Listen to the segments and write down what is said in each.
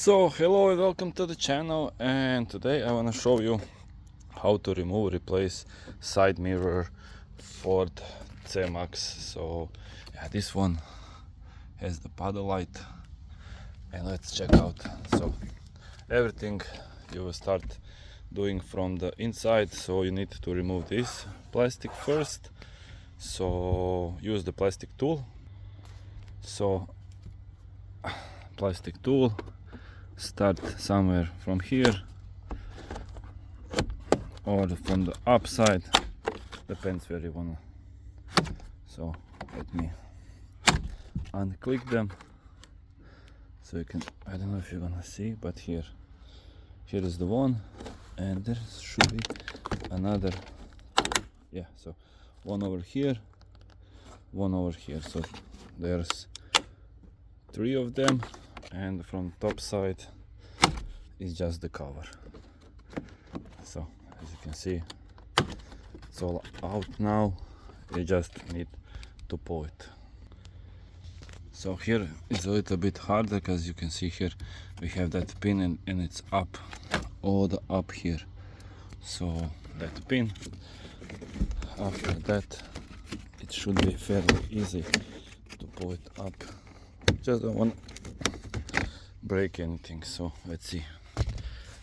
So hello and welcome to the channel, and today I want to show you how to replace side mirror for Cmax. So yeah, this one has the paddle light, and let's check out. So everything you will start doing from the inside, so you need to remove this plastic first. So use the plastic tool. So plastic tool, start somewhere from here or from the upside, depends where you wanna. So let me unclick them so you can, I don't know if you're gonna see, but here is the one, and there should be another. Yeah, so one over here, one over here, so there's 3 of them, and from top side is just the cover. So as you can see, it's all out now. You just need to pull it. So here it's a little bit harder, because you can see here we have that pin, and it's up, all the up here. So that pin, after that it should be fairly easy to pull it up. Just don't want to break anything. So let's see.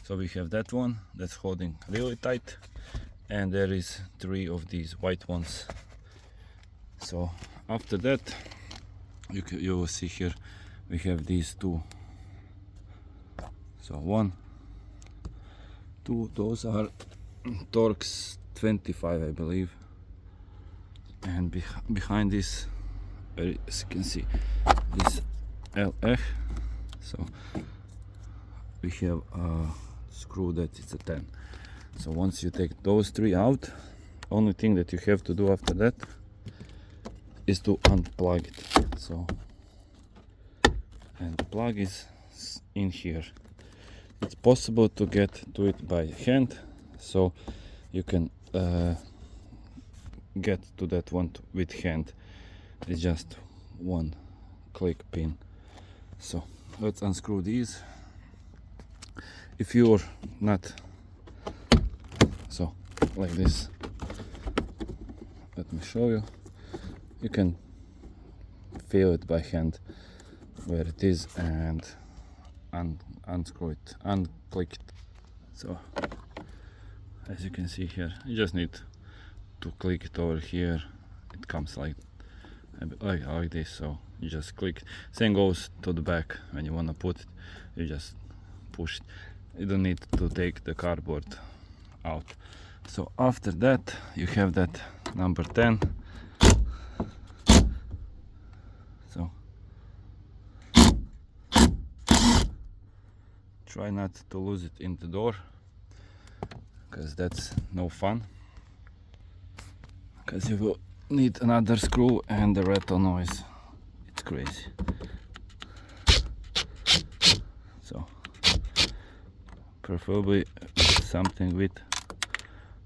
So we have that one that's holding really tight, and there is 3 of these white ones. So after that you will see here we have these 2. So 1, 2, those are Torx 25, I believe, and behind this, as you can see, this LF. So we have a screw that it's a 10. So once you take those 3 out, only thing that you have to do after that is to unplug it. So, and the plug is in here. It's possible to get to it by hand, so you can get to that one with hand. It's just one click pin. So let's unscrew these. If you're not, so like this, let me show you. You can feel it by hand where it is, and unscrew it, unclick it. So as you can see here, you just need to click it over here. It comes like this. So you just click. Same goes to the back. When you want to put it, you just push it. You don't need to take the cardboard out. So after that you have that number 10. So try not to lose it in the door, because that's no fun, because you will need another screw, and the rattle noise, it's crazy. So preferably something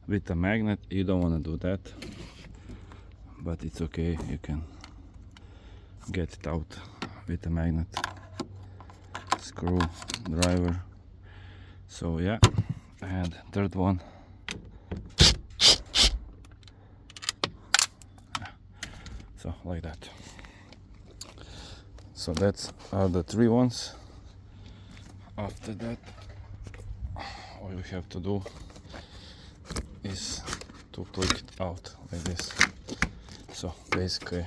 with a magnet. You don't want to do that, but it's okay, you can get it out with a magnet, screw driver. So yeah, and third one. So like that. So that's are the 3 ones. After that, all you have to do is to click it out like this. So basically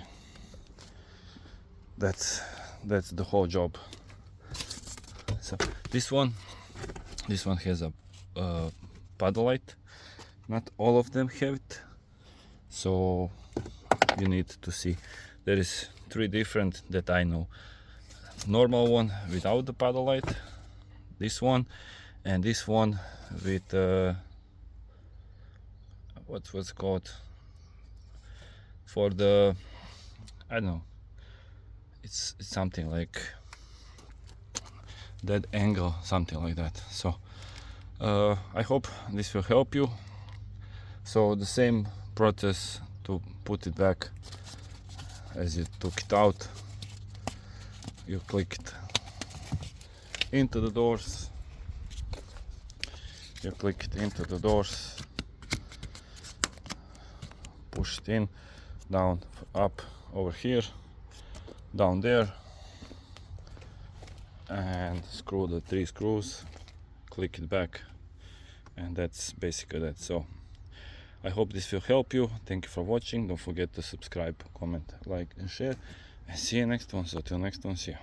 that's the whole job. So this one has a paddle light. Not all of them have it, so you need to see. There is 3 different that I know. Normal one without the paddle light, this one, and this one with what's called for the, I don't know, it's something like that angle, something like that. So I hope this will help you. So the same process to put it back as you took it out. You click it into the doors. You click it into the doors, push it in, down, up over here, down there, and screw the 3 screws, click it back, and that's basically that. So I hope this will help you. Thank you for watching. Don't forget to subscribe, comment, like and share, and see you next one. So till next one, see you.